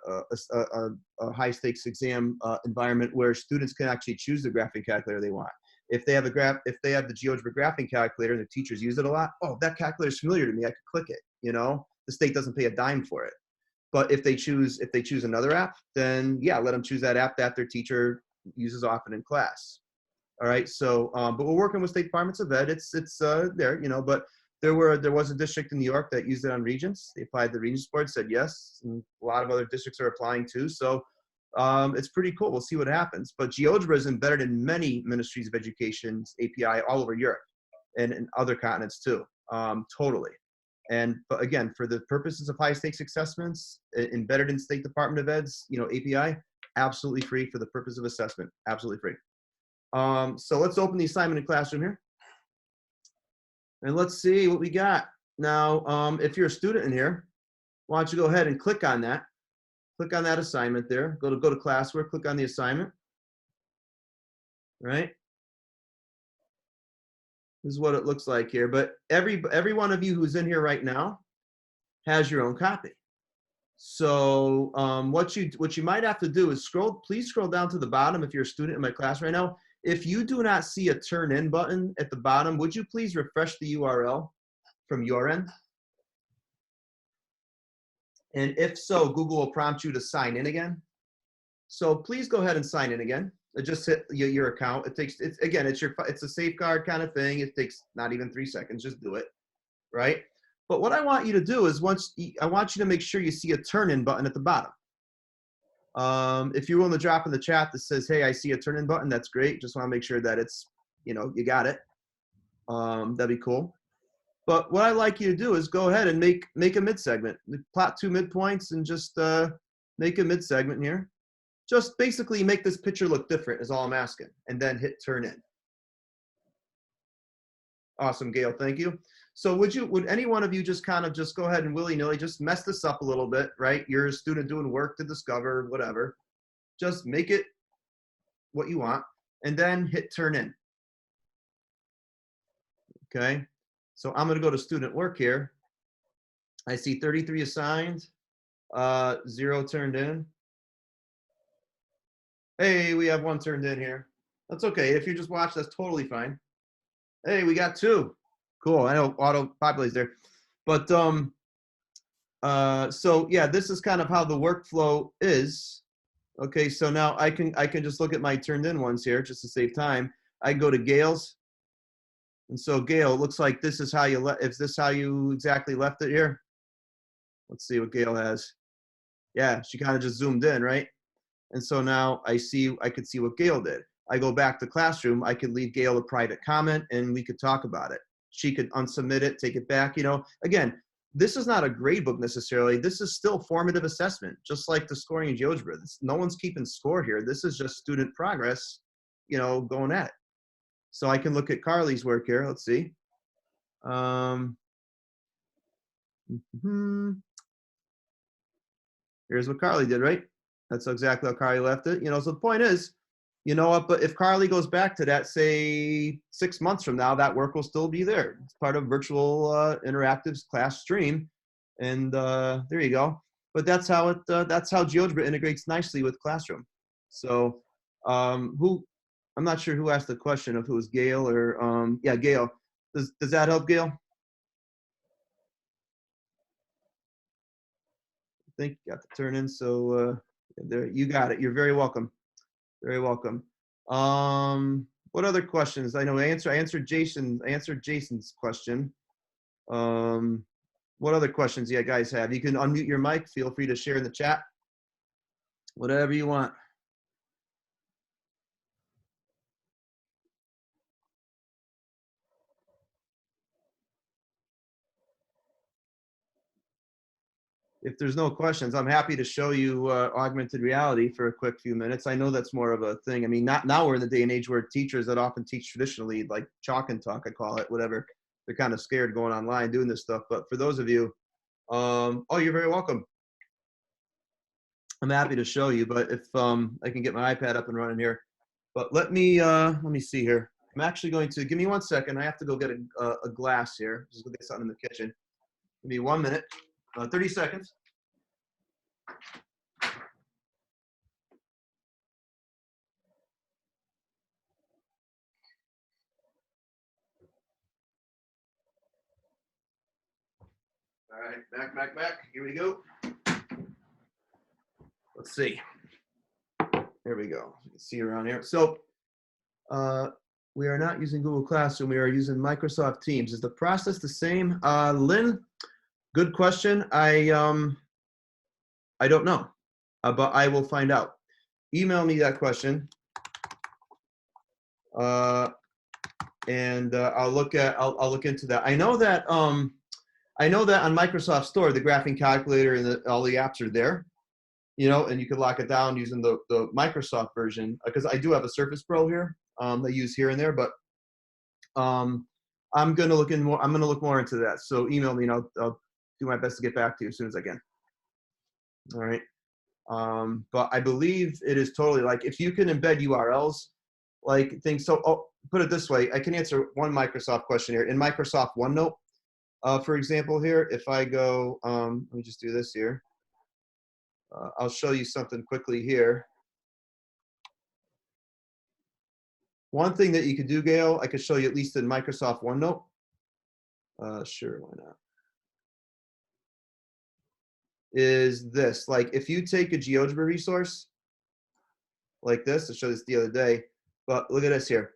high stakes exam environment where students can actually choose the graphing calculator they want. If they have if they have the GeoGebra graphing calculator and the teachers use it a lot, oh, that calculator is familiar to me. I could click it. The state doesn't pay a dime for it. But if they choose another app, then yeah, let them choose that app that their teacher uses often in class. All right. So, but we're working with state departments of ed. It's there, but there was a district in New York that used it on Regents. They applied the Regents board, said yes, and a lot of other districts are applying too. So it's pretty cool. We'll see what happens. But GeoGebra is embedded in many ministries of education's API all over Europe and in other continents too. Totally. But again, for the purposes of high stakes assessments, embedded in State Department of Ed's, API, absolutely free for the purpose of assessment, absolutely free. So let's open the assignment in Classroom here. And let's see what we got. Now, if you're a student in here, why don't you go ahead and click on that. Click on that assignment there. Go to classwork, click on the assignment. Right? This is what it looks like here. But every one of you who's in here right now has your own copy. So what you might have to do is please scroll down to the bottom if you're a student in my class right now. If you do not see a turn in button at the bottom, would you please refresh the URL from your end? And if so, Google will prompt you to sign in again. So please go ahead and sign in again. Just hit your account. It's a safeguard kind of thing. It takes not even 3 seconds. Just do it, right? But what I want you to do is I want you to make sure you see a turn in button at the bottom. If you're willing to drop in the chat that says, hey, I see a turn in button, that's great. Just want to make sure that it's, you got it. That'd be cool. But what I'd like you to do is go ahead and make a mid segment. Plot 2 midpoints and just make a mid segment here. Just basically make this picture look different is all I'm asking. And then hit turn in. Awesome, Gail, thank you. So would any one of you just kind of just go ahead and willy-nilly just mess this up a little bit, right? You're a student doing work to discover, whatever. Just make it what you want and then hit turn in. Okay, so I'm gonna go to student work here. I see 33 assigned, 0 turned in. Hey, we have 1 turned in here. That's okay. If you just watch, that's totally fine. Hey, we got 2. Cool. I know auto populates there. But so yeah, this is kind of how the workflow is. Okay, so now I can just look at my turned in ones here just to save time. I go to Gail's. And so Gail, it looks like this is how you is this how you exactly left it here? Let's see what Gail has. Yeah, she kind of just zoomed in, right? And so now I could see what Gail did. I go back to Classroom, I could leave Gail a private comment and we could talk about it. She could unsubmit it, take it back, Again, this is not a grade book necessarily. This is still formative assessment, just like the scoring in GeoGebra. No one's keeping score here. This is just student progress, going at it. So I can look at Carly's work here. Let's see. Here's what Carly did, right? That's exactly how Carly left it. So the point is, but if Carly goes back to that, say 6 months from now, that work will still be there. It's part of virtual interactive class stream. And there you go. But that's how GeoGebra integrates nicely with Classroom. So I'm not sure who asked the question of who was Gail or yeah, Gail. Does that help, Gail? think got to turn in. So there, you got it. You're very welcome. Very welcome. What other questions? I know I answered Jason's question. What other questions you guys have? You can unmute your mic. Feel free to share in the chat. Whatever you want. If there's no questions, I'm happy to show you augmented reality for a quick few minutes. I know that's more of a thing. I mean, not now we're in the day and age where teachers that often teach traditionally, like chalk and talk, I call it, whatever, they're kind of scared going online doing this stuff. But for those of you, oh, you're very welcome. I'm happy to show you, but if I can get my iPad up and running here. But let me see here. I'm actually going to, give me 1 second. I have to go get a glass here. Just go get something in the kitchen. Give me 1 minute, 30 seconds. All right, back. Here we go. Let's see. There we go. You can see around here. So we are not using Google Classroom. We are using Microsoft Teams. Is the process the same? Lynn, good question. I don't know, but I will find out. Email me that question, and I'll look into that. I know that on Microsoft Store, the graphing calculator and all the apps are there, you know, and you can lock it down using the Microsoft version, because I do have a Surface Pro here I use here and there, but I'm gonna look more into that. So email me and I'll do my best to get back to you as soon as I can. All right. But I believe it is totally like, if you can embed URLs, like things. So put it this way, I can answer one Microsoft question here in Microsoft OneNote. For example, here, if I go, let me just do this here. I'll show you something quickly here. One thing that you could do, Gail, I could show you at least in Microsoft OneNote. Sure, why not? Is this, like, if you take a GeoGebra resource like this, I showed this the other day, but look at this here.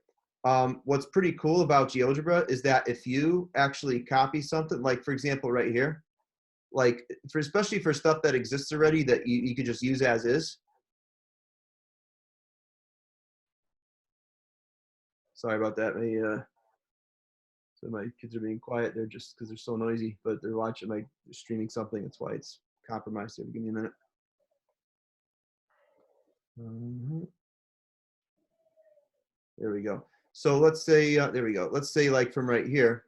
What's pretty cool about GeoGebra is that if you actually copy something, like for example, right here, like especially for stuff that exists already that you could just use as is. Sorry about that. So my kids are being quiet. They're just, because they're so noisy, but they're watching, like they're streaming something. That's why it's compromised here. Give me a minute. There we go. So let's say, there we go. Let's say like from right here,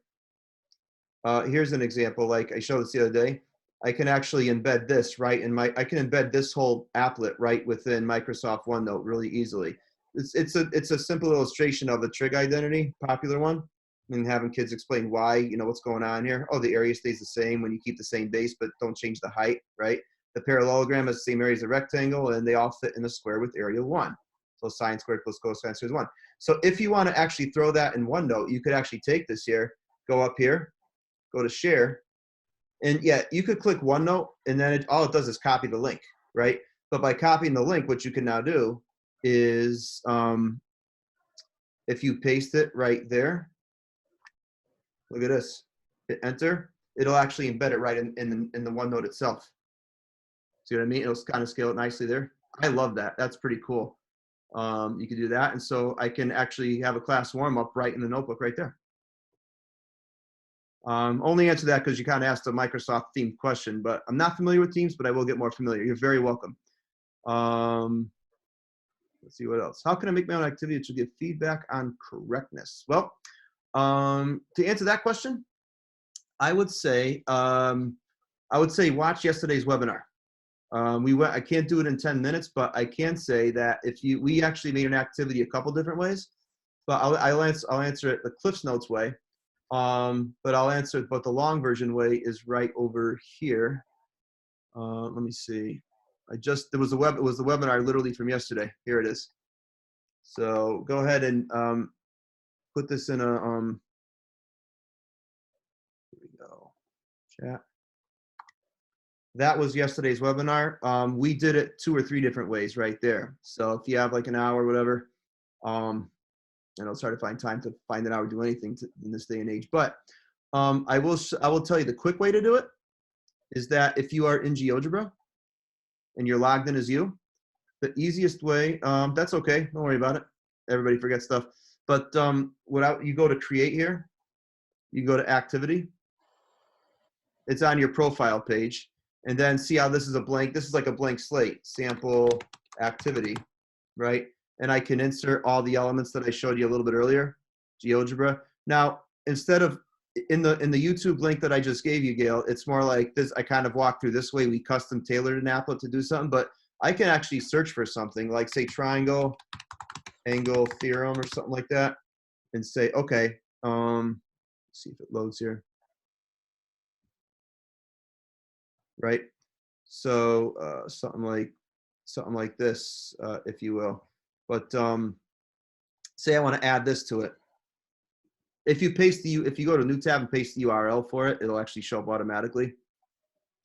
here's an example. Like I showed this the other day. I can actually embed this right in I can embed this whole applet right within Microsoft OneNote really easily. It's a simple illustration of the trig identity, popular one, and having kids explain why, you know, what's going on here. Oh, the area stays the same when you keep the same base, but don't change the height, right? The parallelogram has the same area as a rectangle, and they all fit in a square with area 1. So sine squared plus cosine squared is 1. So if you want to actually throw that in OneNote, you could actually take this here, go up here, go to share, and yeah, you could click OneNote, and then all it does is copy the link, right? But by copying the link, what you can now do is, if you paste it right there, look at this, hit enter, it'll actually embed it right in the OneNote itself. See what I mean? It'll kind of scale it nicely there. I love that. That's pretty cool. You can do that, and so I can actually have a class warm up right in the notebook right there. Only answer that because you kind of asked a Microsoft themed question, but I'm not familiar with Teams, but I will get more familiar. You're very welcome. Let's see what else. How can I make my own activity to give feedback on correctness? Well, to answer that question, I would say watch yesterday's webinar. I can't do it in 10 minutes, but I can say that we actually made an activity a couple different ways, but I'll answer it the Cliff's Notes way. But I'll answer it, but the long version way is right over here. Let me see. It was the webinar literally from yesterday. Here it is. So go ahead and put this in a here we go. Chat. that was yesterday's webinar. We did it 2 or 3 different ways right there. So if you have like an hour or whatever, and I'll try to find time to find an hour to do anything in this day and age. But I will tell you the quick way to do it is that if you are in GeoGebra and you're logged in as you, the easiest way, that's okay, don't worry about it. Everybody forgets stuff. But you go to create here, you go to activity, it's on your profile page, and then see how this is like a blank slate, sample activity, right? And I can insert all the elements that I showed you a little bit earlier, GeoGebra. Now, instead of in the YouTube link that I just gave you, Gail, it's more like this. I kind of walk through this way. We custom tailored an applet to do something, but I can actually search for something like, say, triangle angle theorem or something like that, and say, okay, see if it loads here, right? So something like this, if you will. But say I want to add this to it. If you go to new tab and paste the URL for it, it'll actually show up automatically.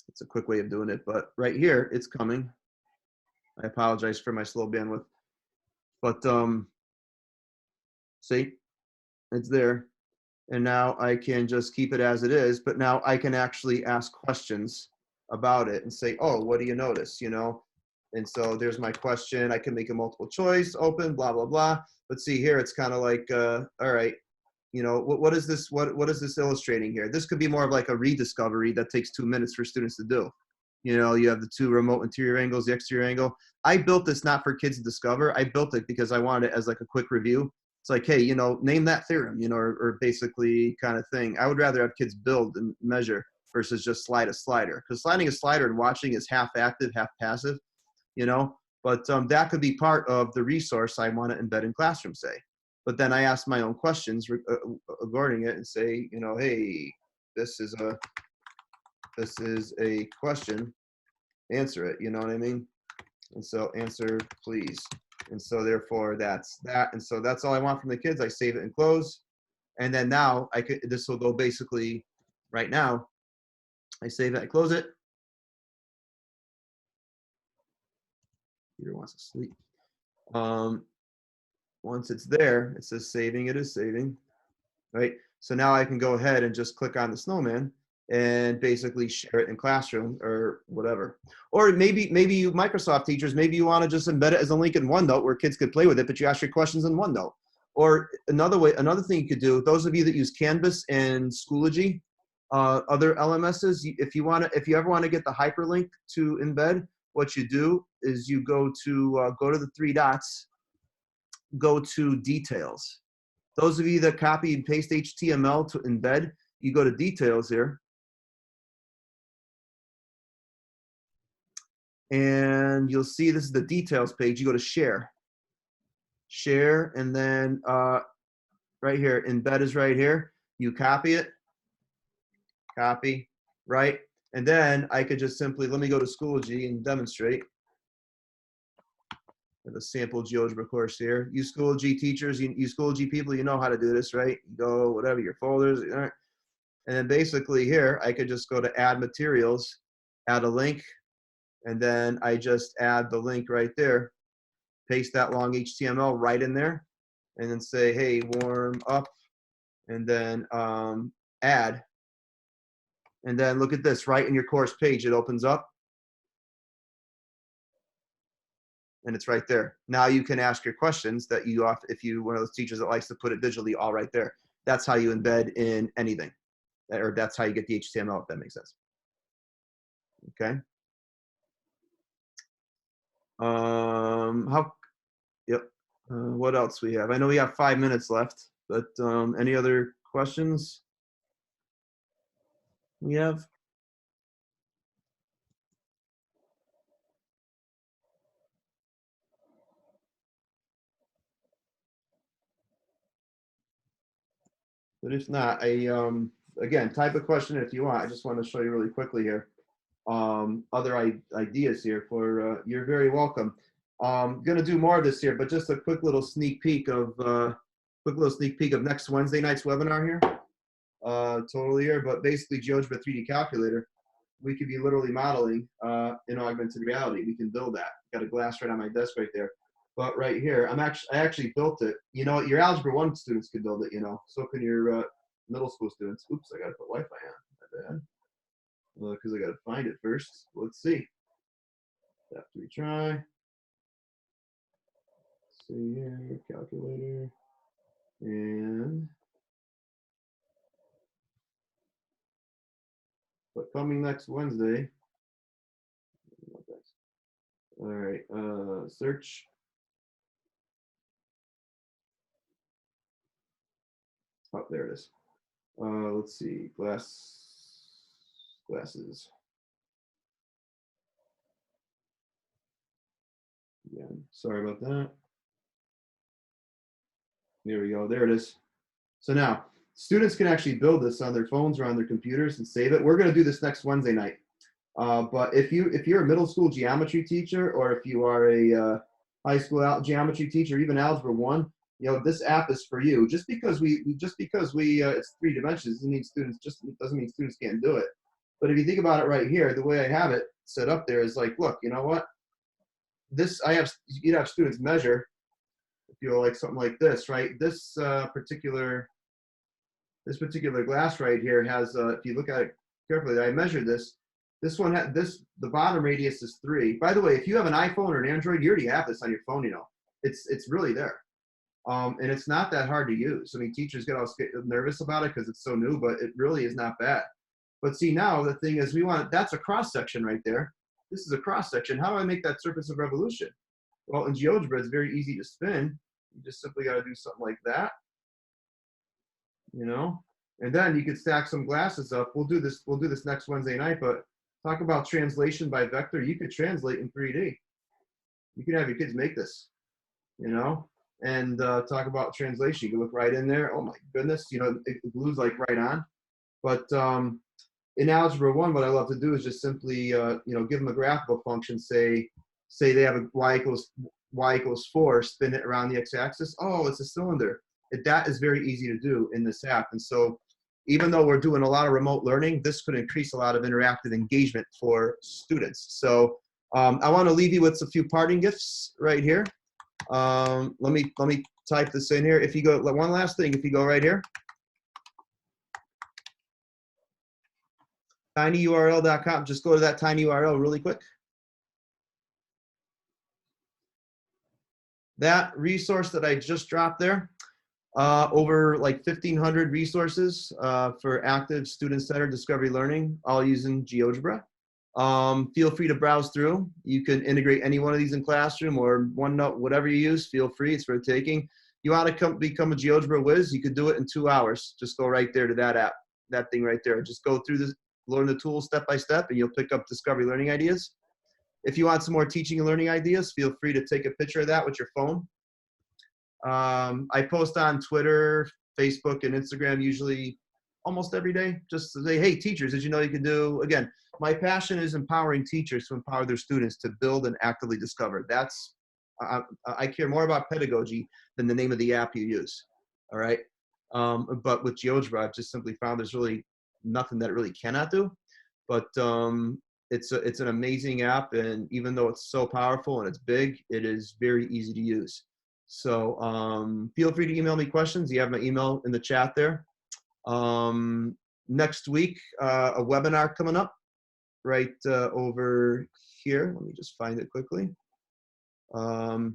It's a quick way of doing it, but right here, it's coming. I apologize for my slow bandwidth, but see, it's there. And now I can just keep it as it is, but now I can actually ask questions about it and say, oh, what do you notice, you know? And so there's my question. I can make a multiple choice, open, blah, blah, blah. But see here, it's kind of like, all right, you know, what is this? What is this illustrating here? This could be more of like a rediscovery that takes 2 minutes for students to do. You know, you have the 2 remote interior angles, the exterior angle. I built this not for kids to discover. I built it because I wanted it as like a quick review. It's like, hey, you know, name that theorem, you know, or basically kind of thing. I would rather have kids build and measure versus just slide a slider, because sliding a slider and watching is half active, half passive, you know. But that could be part of the resource I want to embed in classroom, say. But then I ask my own questions regarding it and say, you know, hey, this is a question, answer it, you know what I mean? And so answer please. And so therefore that's that. And so that's all I want from the kids. I save it and close. And then now this will go basically right now. I save it, I close it. Peter wants to sleep. Once it's there, it says saving, it is saving, right? So now I can go ahead and just click on the snowman and basically share it in classroom or whatever. Or maybe you Microsoft teachers, maybe you want to just embed it as a link in OneNote where kids could play with it, but you ask your questions in OneNote. Or another thing you could do, those of you that use Canvas and Schoology, other LMSs, if you ever want to get the hyperlink to embed, what you do is you go to the 3 dots, go to details. Those of you that copy and paste HTML to embed, you go to details here. And you'll see this is the details page. You go to share. Share, and then right here, embed is right here. You copy it, copy, right? And then I could just simply, let me go to Schoology and demonstrate. I have a sample GeoGebra course here. You Schoology teachers, you Schoology people, you know how to do this, right? You go, whatever, your folders, all right. And then basically here, I could just go to add materials, add a link, and then I just add the link right there, paste that long HTML right in there, and then say, hey, warm up, and then add. And then look at this, right in your course page, it opens up. And it's right there. Now you can ask your questions that if you're one of those teachers that likes to put it digitally, all right there. That's how you embed in anything. Or that's how you get the HTML, if that makes sense. Okay. What else we have? I know we have 5 minutes left, but any other questions we have? But if not, again, type a question if you want. I just want to show you really quickly here. Other ideas here for, you're very welcome. Going to do more of this here, but just a quick little sneak peek of next Wednesday night's webinar here. Totally here, but basically GeoGebra 3D calculator. we could be literally modeling in augmented reality. We can build that. Got a glass right on my desk right there. But right here, I actually built it. You know, your Algebra 1 students could build it, you know. So can your middle school students. Oops, I got to put Wi-Fi on. My bad. Because I got to find it first. Let's see. Have to retry. Let's see here, calculator. And but coming next Wednesday. All right, search. Oh, there it is. Let's see, glasses. Yeah, sorry about that. There we go, there it is. So now, students can actually build this on their phones or on their computers and save it. We're gonna do this next Wednesday night. But if you're a middle school geometry teacher, or if you are a high school geometry teacher, even Algebra 1, you know, this app is for you. Just because we it's 3 dimensions doesn't mean students can't do it. But if you think about it right here, the way I have it set up there is like, look, you know what? You'd have students measure, if you like something like this, right? This particular glass right here has, if you look at it carefully, I measured this. This one the bottom radius is 3. By the way, if you have an iPhone or an Android, you already have this on your phone, you know. It's really there. And it's not that hard to use. I mean, teachers get all nervous about it because it's so new, but it really is not bad. But see, now the thing is, that's a cross section right there. This is a cross section. How do I make that surface of revolution? Well, in GeoGebra, it's very easy to spin. You just simply got to do something like that, you know. And then you could stack some glasses up. We'll do this next Wednesday night. But talk about translation by vector. You could translate in 3D. You could have your kids make this, you know. And talk about translation. You can look right in there. Oh my goodness, you know, it glues like right on. But in Algebra 1, what I love to do is just simply, you know, give them a graphical function. Say they have a y equals 4, spin it around the x-axis. Oh, it's a cylinder. That is very easy to do in this app. And so even though we're doing a lot of remote learning, this could increase a lot of interactive engagement for students. So I want to leave you with a few parting gifts right here. Let me type this in here. If you go, one last thing, if you go right here, tinyurl.com, just go to that tiny URL really quick. That resource that I just dropped there, over like 1,500 resources for active student-centered discovery learning, all using GeoGebra. Feel free to browse through. You can integrate any one of these in Classroom or OneNote, whatever you use, feel free, it's for the taking. You want to become a GeoGebra whiz, you could do it in 2 hours. Just go right there to that app, that thing right there. Just go through this, learn the tools step by step, and you'll pick up discovery learning ideas. If you want some more teaching and learning ideas, feel free to take a picture of that with your phone. I post on Twitter, Facebook, and Instagram usually almost every day, just to say, hey, teachers, did you know you can do, again, my passion is empowering teachers to empower their students to build and actively discover. That's, I care more about pedagogy than the name of the app you use, all right? But with GeoGebra, I've just simply found there's really nothing that it really cannot do. But it's an amazing app, and even though it's so powerful and it's big, it is very easy to use. So feel free to email me questions. You have my email in the chat there. Next week, a webinar coming up right over here. Let me just find it quickly. Where'd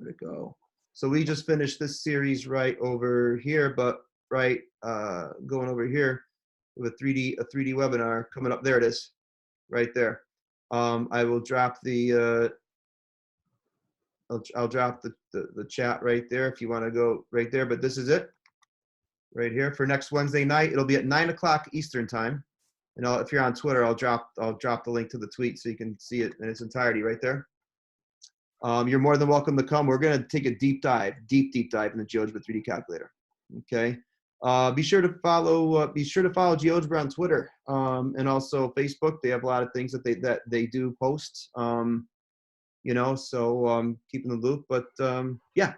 it go? So we just finished this series right over here, but right going over here with a 3D webinar coming up. There it is, right there. I will drop the I'll drop the chat right there if you want to go right there. But this is it right here for next Wednesday night. It'll be at 9 o'clock Eastern time. And if you're on Twitter, I'll drop the link to the tweet so you can see it in its entirety right there. You're more than welcome to come. We're going to take a deep dive in the GeoGebra 3D calculator. Okay. Be sure to follow GeoGebra on Twitter and also Facebook. They have a lot of things that they do post. You know, so keep in the loop. But yeah.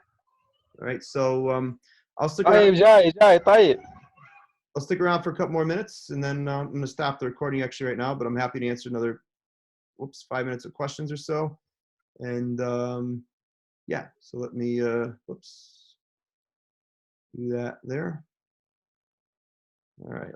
All right. So I'll stick around. طيب جاي. I'll stick around for a couple more minutes, and then I'm going to stop the recording actually right now. But I'm happy to answer another, whoops, 5 minutes of questions or so. And yeah, so let me whoops, do that there. All right.